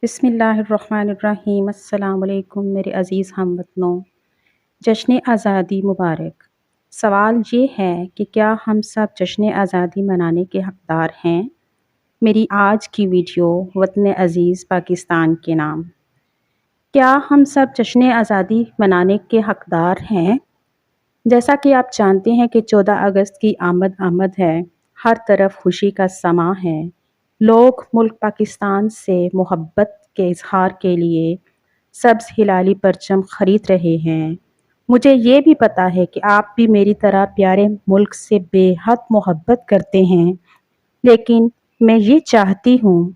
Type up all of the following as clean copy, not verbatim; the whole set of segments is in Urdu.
بسم اللہ الرحمن الرحیم۔ السلام علیکم میرے عزیز ہم وطنوں، جشن آزادی مبارک۔ سوال یہ ہے کہ کیا ہم سب جشن آزادی منانے کے حقدار ہیں؟ میری آج کی ویڈیو وطن عزیز پاکستان کے نام۔ کیا ہم سب جشن آزادی منانے کے حقدار ہیں؟ جیسا کہ آپ جانتے ہیں کہ 14 اگست کی آمد ہے، ہر طرف خوشی کا سماں ہے۔ لوگ ملک پاکستان سے محبت کے اظہار کے لیے سبز ہلالی پرچم خرید رہے ہیں۔ مجھے یہ بھی پتا ہے کہ آپ بھی میری طرح پیارے ملک سے بے حد محبت کرتے ہیں، لیکن میں یہ چاہتی ہوں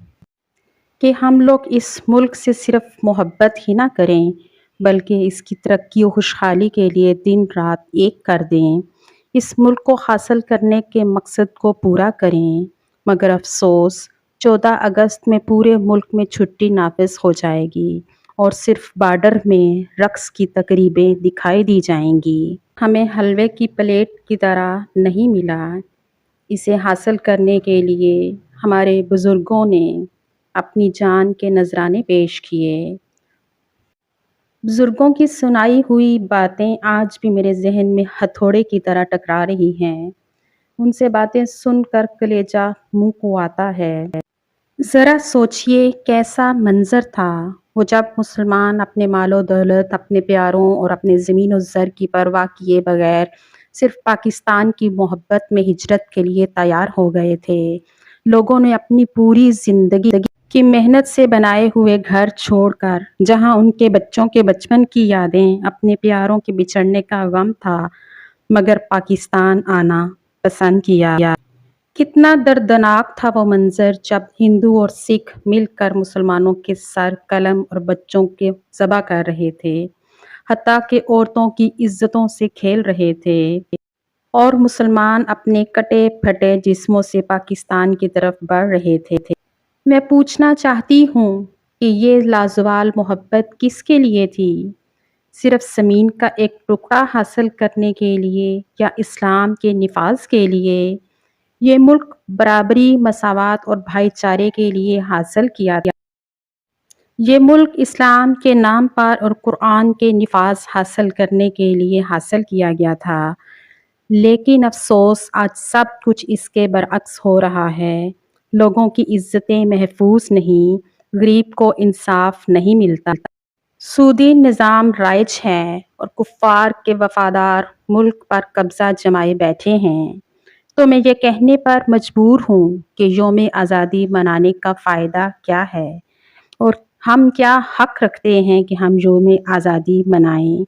کہ ہم لوگ اس ملک سے صرف محبت ہی نہ کریں بلکہ اس کی ترقی و خوشحالی کے لیے دن رات ایک کر دیں، اس ملک کو حاصل کرنے کے مقصد کو پورا کریں۔ مگر افسوس 14 اگست میں پورے ملک میں چھٹی نافذ ہو جائے گی اور صرف بارڈر میں رقص کی تقریبیں دکھائی دی جائیں گی۔ ہمیں حلوے کی پلیٹ کی طرح نہیں ملا۔ اسے حاصل کرنے کے لیے ہمارے بزرگوں نے اپنی جان کے نذرانے پیش کیے۔ بزرگوں کی سنائی ہوئی باتیں آج بھی میرے ذہن میں ہتھوڑے کی طرح ٹکرا رہی ہیں۔ ان سے باتیں سن کر کلیجہ منہ کو آتا ہے۔ ذرا سوچئے کیسا منظر تھا وہ جب مسلمان اپنے مال و دولت، اپنے پیاروں اور اپنے زمین و زر کی پرواہ کیے بغیر صرف پاکستان کی محبت میں ہجرت کے لیے تیار ہو گئے تھے۔ لوگوں نے اپنی پوری زندگی کی محنت سے بنائے ہوئے گھر چھوڑ کر، جہاں ان کے بچوں کے بچپن کی یادیں، اپنے پیاروں کے بچھڑنے کا غم تھا، مگر پاکستان آنا پسند کیا۔ کتنا دردناک تھا وہ منظر جب ہندو اور سکھ مل کر مسلمانوں کے سر، قلم اور بچوں کے ذبح کر رہے تھے، حتیٰ کہ عورتوں کی عزتوں سے کھیل رہے تھے، اور مسلمان اپنے کٹے پھٹے جسموں سے پاکستان کی طرف بڑھ رہے تھے۔ میں پوچھنا چاہتی ہوں کہ یہ لازوال محبت کس کے لیے تھی؟ صرف زمین کا ایک ٹکڑا حاصل کرنے کے لیے یا اسلام کے نفاذ کے لیے؟ یہ ملک برابری، مساوات اور بھائی چارے کے لیے حاصل کیا گیا۔ یہ ملک اسلام کے نام پر اور قرآن کے نفاذ حاصل کرنے کے لیے حاصل کیا گیا تھا، لیکن افسوس آج سب کچھ اس کے برعکس ہو رہا ہے۔ لوگوں کی عزتیں محفوظ نہیں، غریب کو انصاف نہیں ملتا، سودی نظام رائج ہے اور کفار کے وفادار ملک پر قبضہ جمائے بیٹھے ہیں۔ تو میں یہ کہنے پر مجبور ہوں کہ یوم آزادی منانے کا فائدہ کیا ہے، اور ہم کیا حق رکھتے ہیں کہ ہم یوم آزادی منائیں؟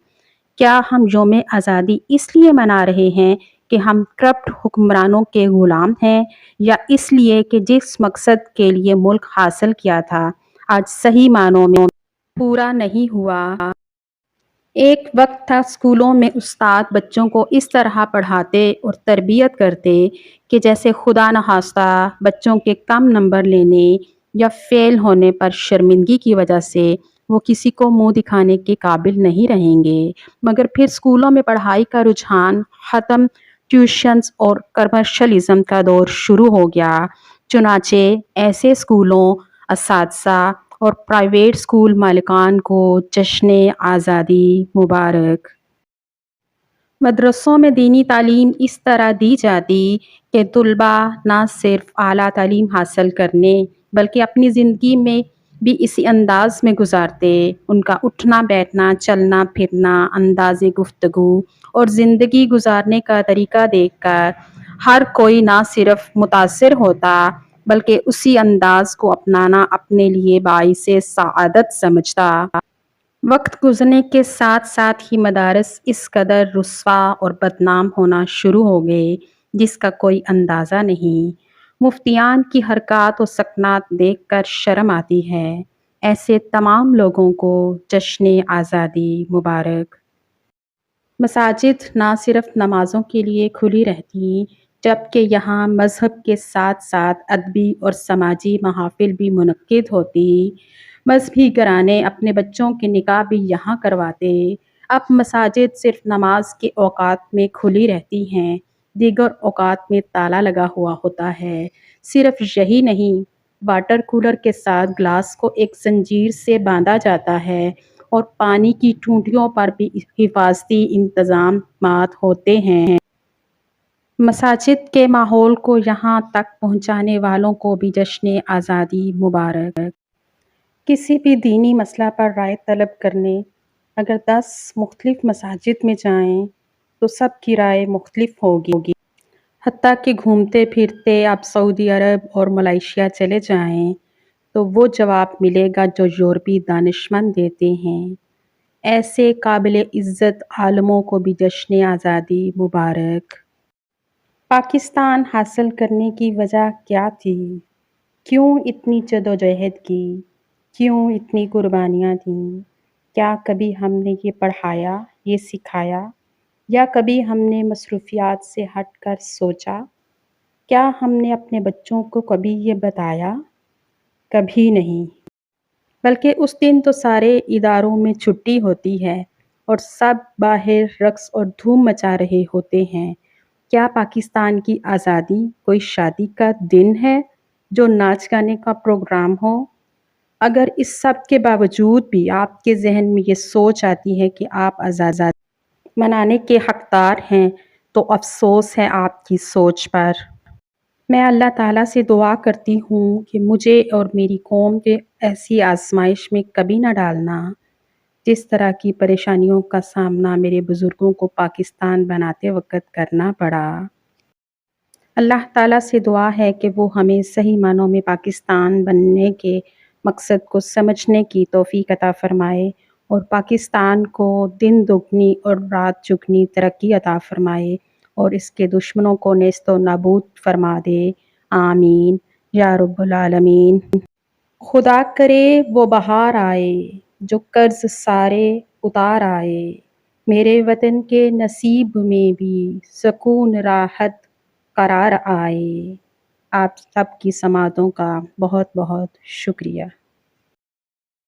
کیا ہم یوم آزادی اس لیے منا رہے ہیں کہ ہم کرپٹ حکمرانوں کے غلام ہیں، یا اس لیے کہ جس مقصد کے لیے ملک حاصل کیا تھا آج صحیح معنوں میں پورا نہیں ہوا؟ ایک وقت تھا اسکولوں میں استاد بچوں کو اس طرح پڑھاتے اور تربیت کرتے کہ جیسے خدا نخواستہ بچوں کے کم نمبر لینے یا فیل ہونے پر شرمندگی کی وجہ سے وہ کسی کو منہ دکھانے کے قابل نہیں رہیں گے۔ مگر پھر اسکولوں میں پڑھائی کا رجحان ختم، ٹیوشنز اور کمرشلزم کا دور شروع ہو گیا۔ چنانچہ ایسے اسکولوں، اساتذہ اور پرائیویٹ اسکول مالکان کو جشن آزادی مبارک۔ مدرسوں میں دینی تعلیم اس طرح دی جاتی کہ طلباء نہ صرف اعلیٰ تعلیم حاصل کرنے بلکہ اپنی زندگی میں بھی اسی انداز میں گزارتے۔ ان کا اٹھنا بیٹھنا، چلنا پھرنا، انداز گفتگو اور زندگی گزارنے کا طریقہ دیکھ کر ہر کوئی نہ صرف متاثر ہوتا بلکہ اسی انداز کو اپنانا اپنے لیے باعث سعادت سمجھتا۔ وقت گزرنے کے ساتھ ساتھ ہی مدارس اس قدر رسوا اور بدنام ہونا شروع ہو گئے جس کا کوئی اندازہ نہیں۔ مفتیان کی حرکات و سکنات دیکھ کر شرم آتی ہے۔ ایسے تمام لوگوں کو جشن آزادی مبارک۔ مساجد نہ صرف نمازوں کے لیے کھلی رہتی جبکہ یہاں مذہب کے ساتھ ساتھ ادبی اور سماجی محافل بھی منعقد ہوتی۔ مذہبی گھرانے اپنے بچوں کے نکاح بھی یہاں کرواتے۔ اب مساجد صرف نماز کے اوقات میں کھلی رہتی ہیں، دیگر اوقات میں تالا لگا ہوا ہوتا ہے۔ صرف یہی نہیں، واٹر کولر کے ساتھ گلاس کو ایک زنجیر سے باندھا جاتا ہے اور پانی کی ٹوٹیوں پر بھی حفاظتی انتظامات ہوتے ہیں۔ مساجد کے ماحول کو یہاں تک پہنچانے والوں کو بھی جشن آزادی مبارک۔ کسی بھی دینی مسئلہ پر رائے طلب کرنے اگر 10 مختلف مساجد میں جائیں تو سب کی رائے مختلف ہوگی۔ حتیٰ کہ گھومتے پھرتے آپ سعودی عرب اور ملائیشیا چلے جائیں تو وہ جواب ملے گا جو یورپی دانشمند دیتے ہیں۔ ایسے قابل عزت عالموں کو بھی جشن آزادی مبارک۔ پاکستان حاصل کرنے کی وجہ کیا تھی؟ کیوں اتنی جدوجہد کی؟ کیوں اتنی قربانیاں دیں؟ کیا کبھی ہم نے یہ پڑھایا، یہ سکھایا، یا کبھی ہم نے مصروفیات سے ہٹ کر سوچا؟ کیا ہم نے اپنے بچوں کو کبھی یہ بتایا؟ کبھی نہیں۔ بلکہ اس دن تو سارے اداروں میں چھٹی ہوتی ہے اور سب باہر رقص اور دھوم مچا رہے ہوتے ہیں۔ کیا پاکستان کی آزادی کوئی شادی کا دن ہے جو ناچ گانے کا پروگرام ہو؟ اگر اس سب کے باوجود بھی آپ کے ذہن میں یہ سوچ آتی ہے کہ آپ آزادی منانے کے حقدار ہیں تو افسوس ہے آپ کی سوچ پر۔ میں اللہ تعالیٰ سے دعا کرتی ہوں کہ مجھے اور میری قوم کے ایسی آزمائش میں کبھی نہ ڈالنا جس طرح کی پریشانیوں کا سامنا میرے بزرگوں کو پاکستان بناتے وقت کرنا پڑا۔ اللہ تعالیٰ سے دعا ہے کہ وہ ہمیں صحیح معنوں میں پاکستان بننے کے مقصد کو سمجھنے کی توفیق عطا فرمائے اور پاکستان کو دن دگنی اور رات چگنی ترقی عطا فرمائے اور اس کے دشمنوں کو نیست و نابود فرما دے۔ آمین یا رب العالمین۔ خدا کرے وہ بہار آئے جو قرض سارے اتار آئے، میرے وطن کے نصیب میں بھی سکون راحت قرار آئے۔ آپ سب کی سماعتوں کا بہت بہت شکریہ۔